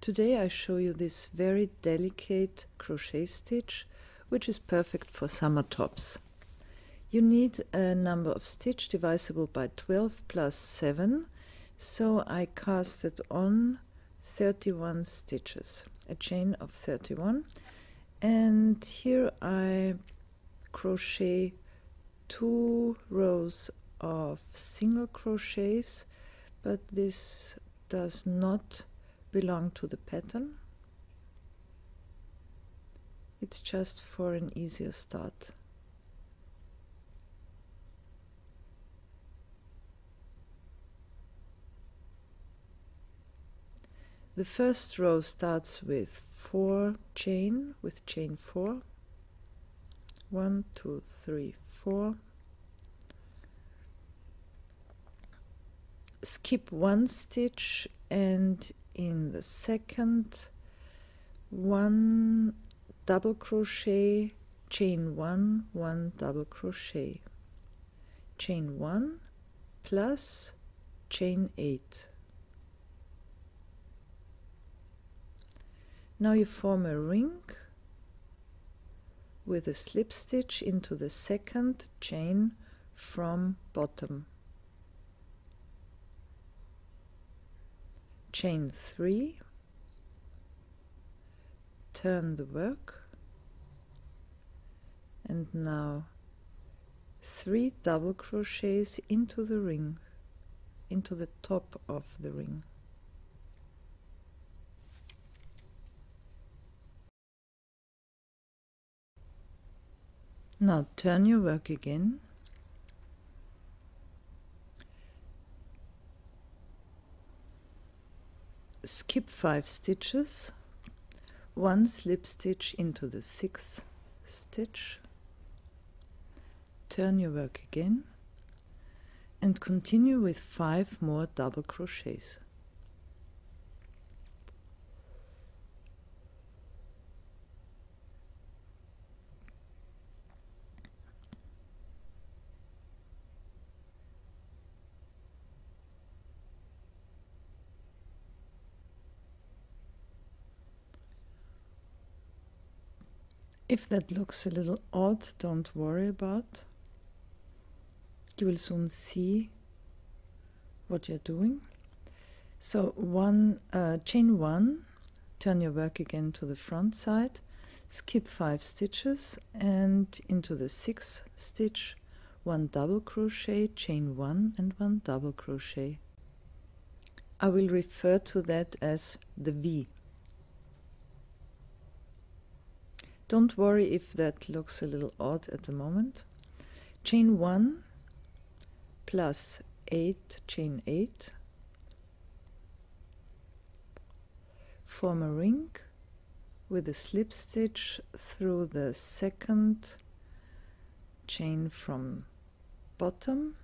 Today I show you this very delicate crochet stitch, which is perfect for summer tops. You need a number of stitch divisible by 12 plus 7, so I casted on 31 stitches, a chain of 31, and here I crochet 2 rows of single crochets, but this does not belong to the pattern. It's just for an easier start. The first row starts with 4 chain, with chain 4. 1, 2, 3, 4. Skip 1 stitch, and in the second 1 double crochet, chain 1, 1 double crochet, chain 1 plus chain 8. Now you form a ring with a slip stitch into the second chain from bottom. Chain 3, turn the work, and now 3 double crochets into the ring, into the top of the ring. Now turn your work again. Skip 5 stitches, 1 slip stitch into the 6th stitch, turn your work again, and continue with 5 more double crochets. If that looks a little odd, don't worry about. You will soon see what you're doing. So chain 1, turn your work again to the front side, skip 5 stitches, and into the 6th stitch 1 double crochet, chain 1 and 1 double crochet. I will refer to that as the V. Don't worry if that looks a little odd at the moment. Chain 1 plus 8, chain 8. Form a ring with a slip stitch through the second chain from bottom,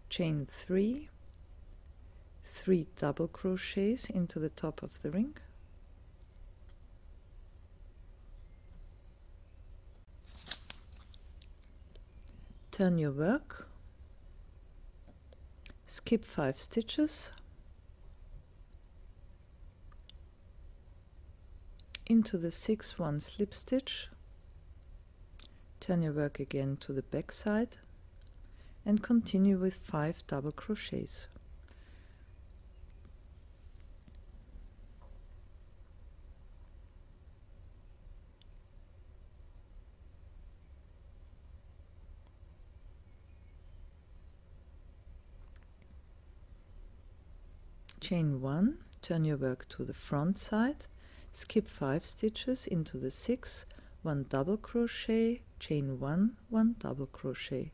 chain 3, 3 double crochets into the top of the ring. Turn your work, skip 5 stitches, into the 6th 1 slip stitch, turn your work again to the back side, and continue with 5 double crochets. Chain 1, turn your work to the front side, skip 5 stitches into the 6th, 1 double crochet, chain 1, 1 double crochet.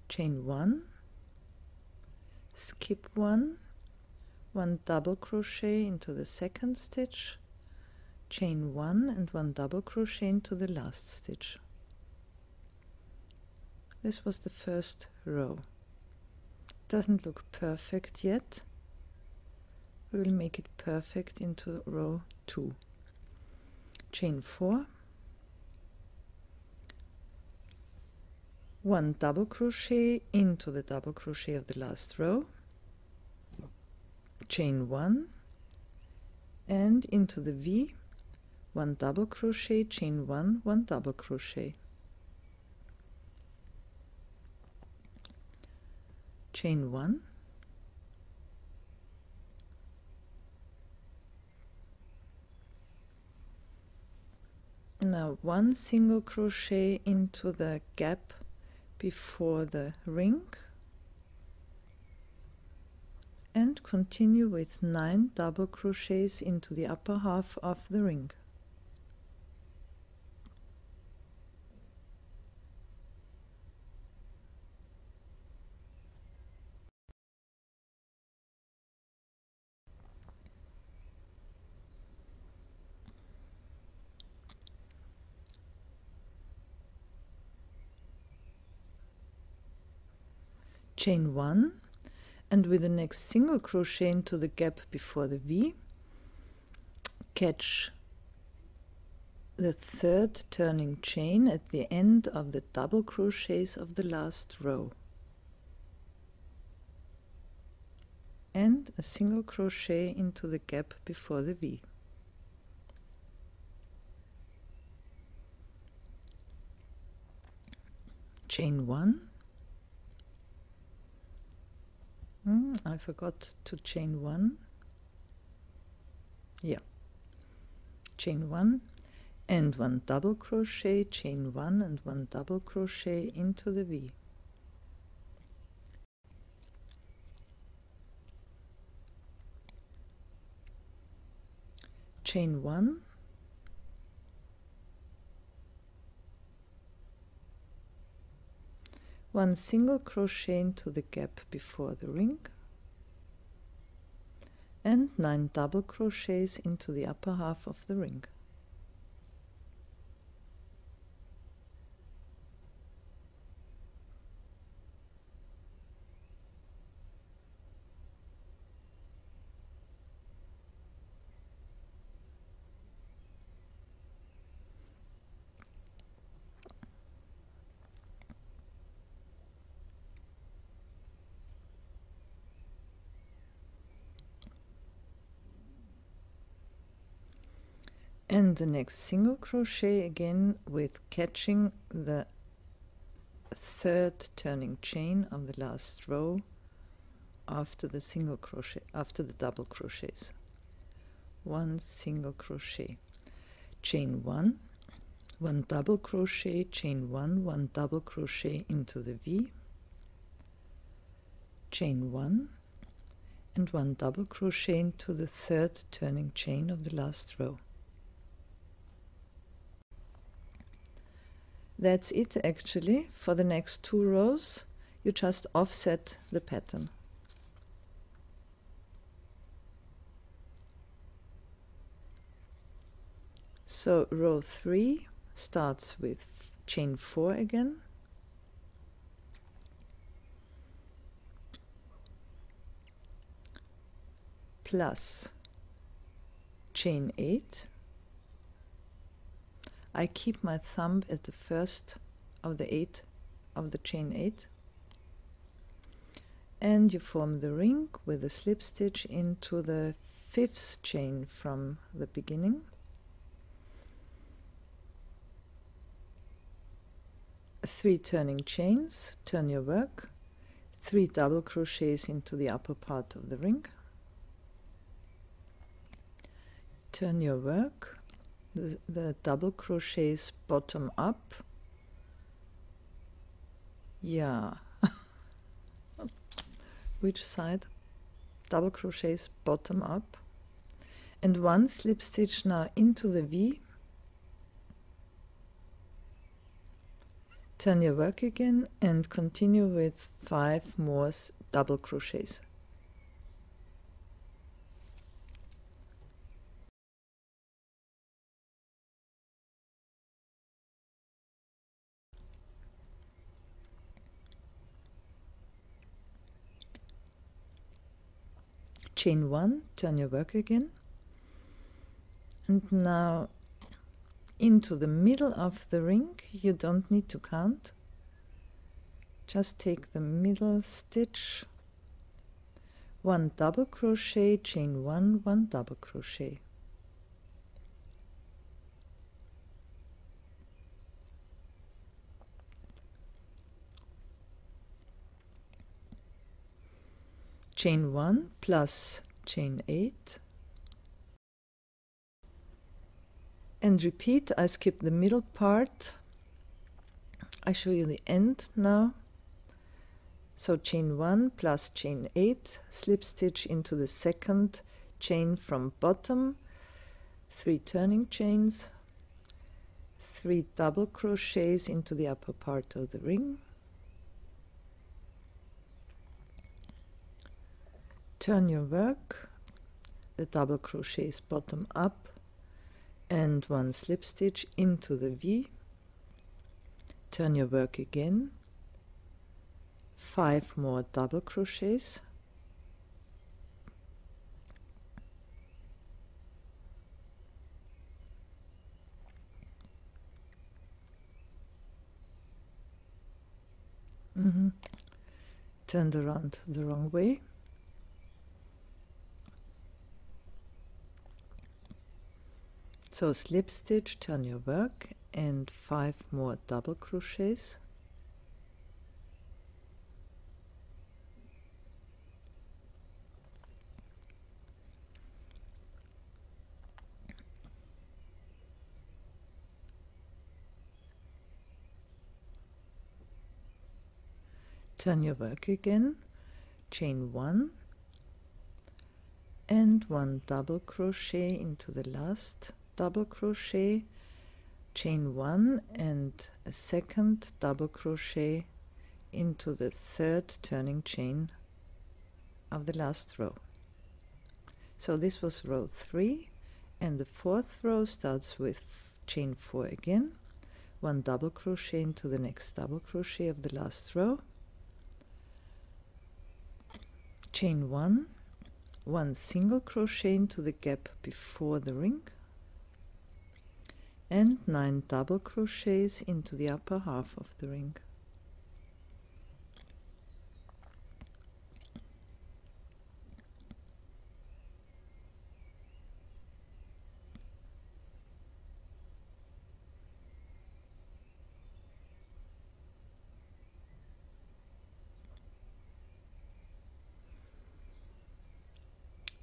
Chain 1, skip 1, 1 double crochet into the 2nd stitch, chain 1 and 1 double crochet into the last stitch. This was the first row. It doesn't look perfect yet. We will make it perfect into row 2. Chain 4, 1 double crochet into the double crochet of the last row, chain 1, and into the V, 1 double crochet, chain 1, 1 double crochet, chain 1, now 1 single crochet into the gap before the ring, and continue with 9 double crochets into the upper half of the ring. Chain 1, and with the next single crochet into the gap before the V, catch the 3rd turning chain at the end of the double crochets of the last row, and a single crochet into the gap before the V. Chain 1. I forgot to chain 1. Yeah. Chain 1 and 1 double crochet, chain 1 and 1 double crochet into the V. Chain 1, one single crochet into the gap before the ring, and 9 double crochets into the upper half of the ring. And the next single crochet again with catching the 3rd turning chain on the last row after the single crochet, after the double crochets. 1 single crochet, chain 1, 1 double crochet, chain 1, 1 double crochet into the V, chain 1, and 1 double crochet into the 3rd turning chain of the last row. That's it actually. For the next 2 rows you just offset the pattern. So row 3 starts with chain 4 again, plus chain 8. I keep my thumb at the first of the 8 of the chain 8, and you form the ring with a slip stitch into the 5th chain from the beginning, 3 turning chains, turn your work, 3 double crochets into the upper part of the ring, turn your work, the double crochets bottom up. Yeah. Which side? Double crochets bottom up, and 1 slip stitch now into the V. Turn your work again and continue with 5 more double crochets. Chain 1, turn your work again, and now into the middle of the ring. You don't need to count. just take the middle stitch, 1 double crochet, chain 1, 1 double crochet. Chain 1 plus chain 8, and repeat. I skip the middle part. I show you the end now. So chain 1 plus chain 8, slip stitch into the second chain from bottom, 3 turning chains, 3 double crochets into the upper part of the ring, turn your work, the double crochets bottom up, and 1 slip stitch into the V, turn your work again, 5 more double crochets, turned around the wrong way, so slip stitch, turn your work, and 5 more double crochets, turn your work again, chain 1 and 1 double crochet into the last double crochet, chain 1 and a second double crochet into the third turning chain of the last row. So this was row 3, and the fourth row starts with chain 4 again, 1 double crochet into the next double crochet of the last row, chain 1, 1 single crochet into the gap before the ring, and 9 double crochets into the upper half of the ring.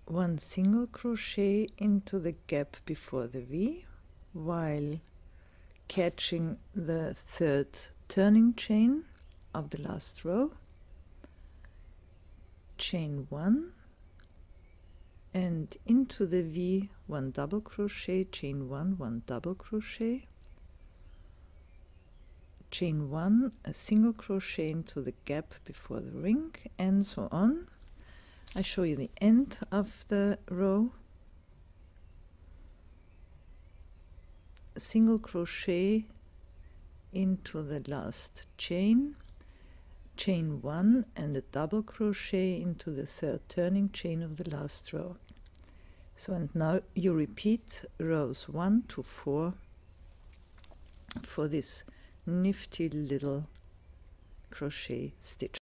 One single crochet into the gap before the V, while catching the third turning chain of the last row, chain 1, and into the V 1 double crochet, chain 1, 1 double crochet, chain 1, a single crochet into the gap before the ring, and so on. I show you the end of the row. A single crochet into the last chain, chain 1 and a double crochet into the third turning chain of the last row. So, and now you repeat rows 1 to 4 for this nifty little crochet stitch.